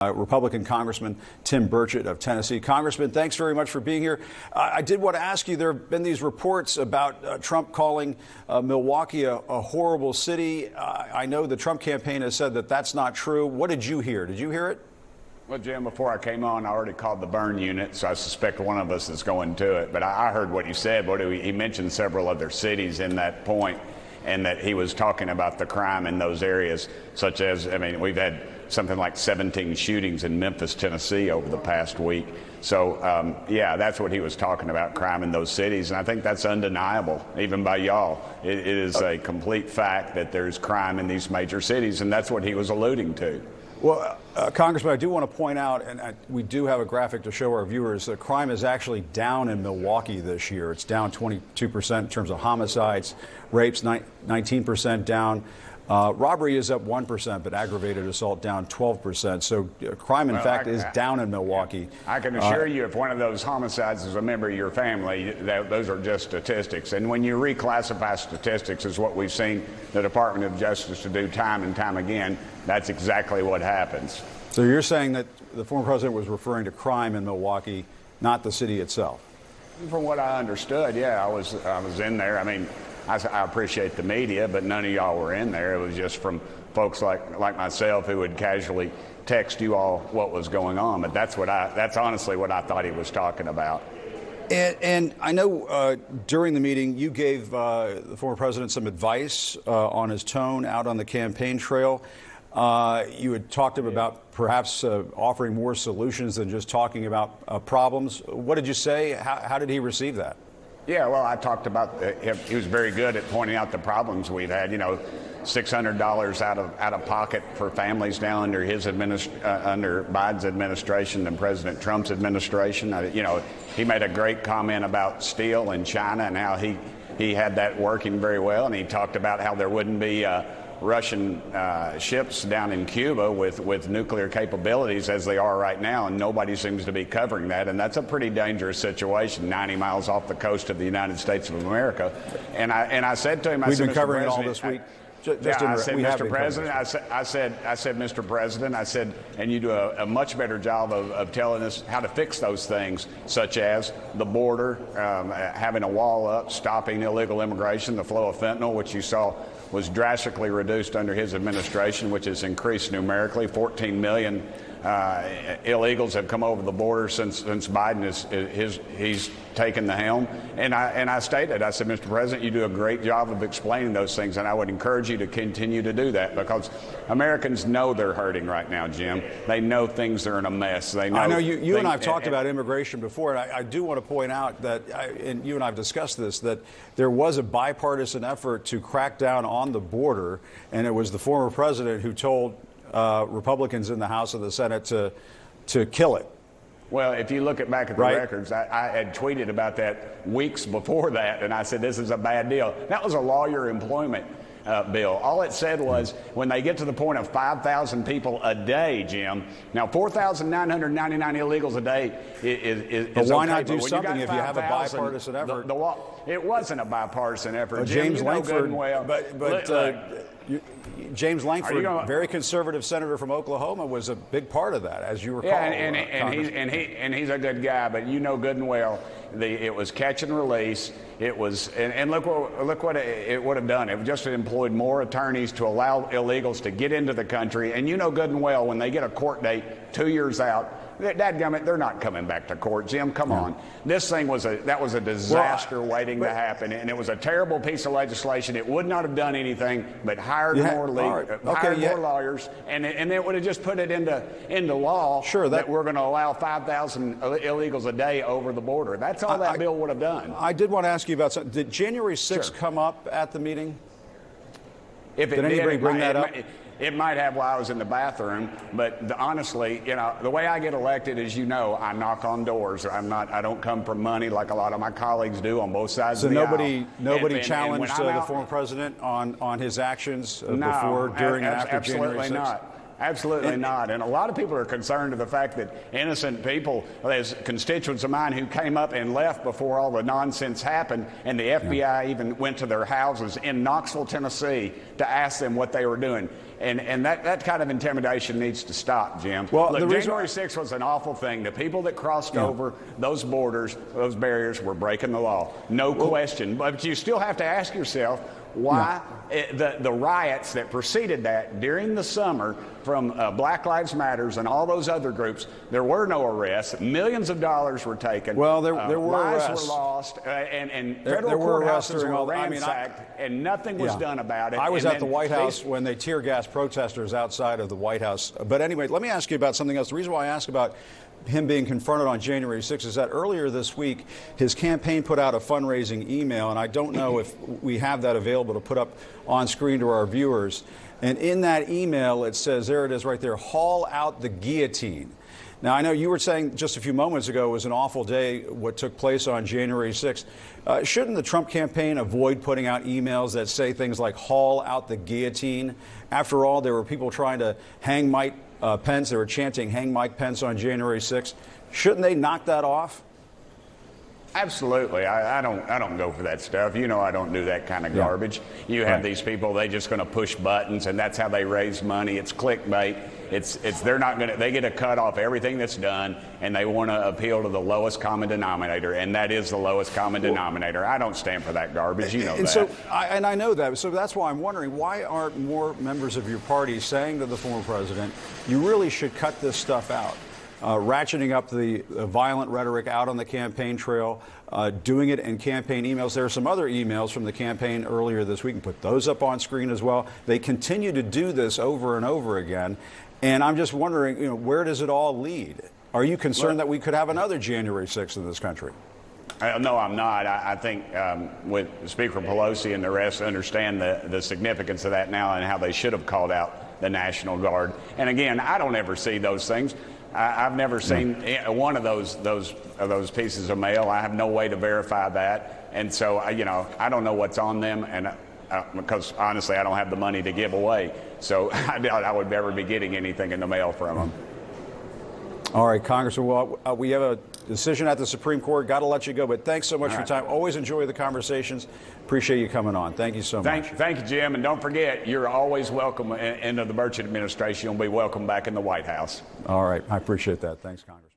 Republican Congressman Tim Burchett of Tennessee. Congressman, thanks very much for being here. I did want to ask you, there have been these reports about Trump calling Milwaukee a horrible city. I know the Trump campaign has said that that's not true. What did you hear? Did you hear it? Well, Jim, before I came on, I already called the burn unit, so I suspect one of us is going to it. But I heard what he said. He mentioned several other cities in that point, and that he was talking about the crime in those areas, such as, we've had something like 17 shootings in Memphis, Tennessee over the past week. So, yeah, that's what he was talking about, crime in those cities. And I think that's undeniable, even by y'all. It is a complete fact that there's crime in these major cities, and that's what he was alluding to. Well, Congressman, I do want to point out, and we do have a graphic to show our viewers, that crime is actually down in Milwaukee this year. It's down 22% in terms of homicides, rapes 19% down. Robbery is up 1%, but aggravated assault down 12%. So crime, in fact, is down in Milwaukee. I can assure you, if one of those homicides is a member of your family, those are just statistics. And when you reclassify statistics, as what we've seen the Department of Justice to do time and time again, that's exactly what happens. So you're saying that the former president was referring to crime in Milwaukee, not the city itself? From what I understood, yeah, I was in there. I appreciate the media, but none of y'all were in there. It was just from folks like myself who would casually text you all what was going on. But that's honestly what I thought he was talking about. And I know during the meeting you gave the former president some advice on his tone out on the campaign trail. You had talked to him about perhaps offering more solutions than just talking about problems. What did you say? How did he receive that? Yeah, well, I talked about he was very good at pointing out the problems we've had. $600 out of pocket for families now under under Biden's administration and President Trump's administration. He made a great comment about steel in China and how he had that working very well, and he talked about how there wouldn't be Russian ships down in Cuba with nuclear capabilities as they are right now, and nobody seems to be covering that. And that's a pretty dangerous situation, 90 miles off the coast of the United States of America. And I said to him, we've been covering it all this week. I said, Mr. President, Mr. President, I said, and you do a much better job of telling us how to fix those things, such as the border, having a wall up, stopping illegal immigration, the flow of fentanyl, which you saw was drastically reduced under his administration, which has increased numerically. 14 million illegals have come over the border since Biden he's taken the helm. And I stated, I said, Mr. President, you do a great job of explaining those things, and I would encourage you to continue to do that, because Americans know they're hurting right now, Jim. They know things are in a mess. They know. I know you and I have talked about immigration before, and I do want to point out that, and you and I have discussed this, that there was a bipartisan effort to crack down on the border, and it was the former president who told Republicans in the House and the Senate to kill it. Well, if you look back at the records, I had tweeted about that weeks before that, and I said this is a bad deal. That was a lawyer employment bill. All it said was when they get to the point of 5,000 people a day, Jim. Now, 4,999 illegals a day is but why okay, not do something if you have a bipartisan effort? It wasn't a bipartisan effort. Well, Jim, James Lankford, well. James Lankford, very conservative senator from Oklahoma, was a big part of that, as you recall. Yeah, and he's a good guy, but you know good and well it was catch and release. It was, and look what it would have done. It just employed more attorneys to allow illegals to get into the country. And you know good and well when they get a court date 2 years out, dadgummit, they're not coming back to court. Jim, come on. This thing was a disaster waiting to happen, and it was a terrible piece of legislation. It would not have done anything but hired more lawyers, and it would have just put it into law. Sure, that we're going to allow 5,000 illegals a day over the border. That's all that bill would have done. I did want to ask you about something. Did January 6th come up at the meeting? Did anybody bring that up? It might have while I was in the bathroom, but honestly, the way I get elected, as you know, I knock on doors. I don't come for money like a lot of my colleagues do on both sides of the aisle. Nobody challenged the former president on his actions before, during, and after January 6th? Absolutely not. And a lot of people are concerned of the fact that innocent people, there's constituents of mine who came up and left before all the nonsense happened, and the FBI even went to their houses in Knoxville, Tennessee, to ask them what they were doing. And that kind of intimidation needs to stop, Jim. Well, look, January 6th was an awful thing. The people that crossed over those borders, those barriers, were breaking the law. No question. But you still have to ask yourself, why the riots that preceded that during the summer from Black Lives Matters and all those other groups, there were no arrests. Millions of dollars were taken. Well, there were lives arrests. were lost, and federal courthouses were ransacked, and nothing was done about it. I was at the White House when they tear gassed protesters outside of the White House. But anyway, let me ask you about something else. The reason why I ask about him being confronted on January 6th is that earlier this week, his campaign put out a fundraising email, and I don't know if we have that available to put up on screen to our viewers. And in that email, it says, there it is right there, haul out the guillotine. Now, I know you were saying just a few moments ago it was an awful day, what took place on January 6th. Shouldn't the Trump campaign avoid putting out emails that say things like haul out the guillotine? After all, there were people trying to hang Mike Pence. They were chanting hang Mike Pence on January 6th. Shouldn't they knock that off? Absolutely. I don't go for that stuff. You know I don't do that kind of garbage. You have these people, they just going to push buttons, and that's how they raise money. It's clickbait. They're not going to, they get a cut off everything that's done, and they want to appeal to the lowest common denominator, and that is the lowest common denominator. I don't stand for that garbage. You know that. So, I know that. So that's why I'm wondering, why aren't more members of your party saying to the former president, you really should cut this stuff out? Ratcheting up the violent rhetoric out on the campaign trail, doing it in campaign emails. There are some other emails from the campaign earlier this week, and put those up on screen as well. They continue to do this over and over again. And I'm just wondering, where does it all lead? Are you concerned that we could have another January 6th in this country? No, I'm not. I think with Speaker Pelosi and the rest understand the significance of that now and how they should have called out the National Guard. And again, I don't ever see those things. I've never seen one of those pieces of mail. I have no way to verify that, and so I don't know what's on them, and because honestly, I don't have the money to give away, so I doubt I would ever be getting anything in the mail from them. All right, Congressman. Well, we have a decision at the Supreme Court. Got to let you go, but thanks so much for your time. Always enjoy the conversations. Appreciate you coming on. Thank you so much. Thank you, Jim. And don't forget, you're always welcome into the Burchett administration. You'll be welcome back in the White House. All right. I appreciate that. Thanks, Congressman.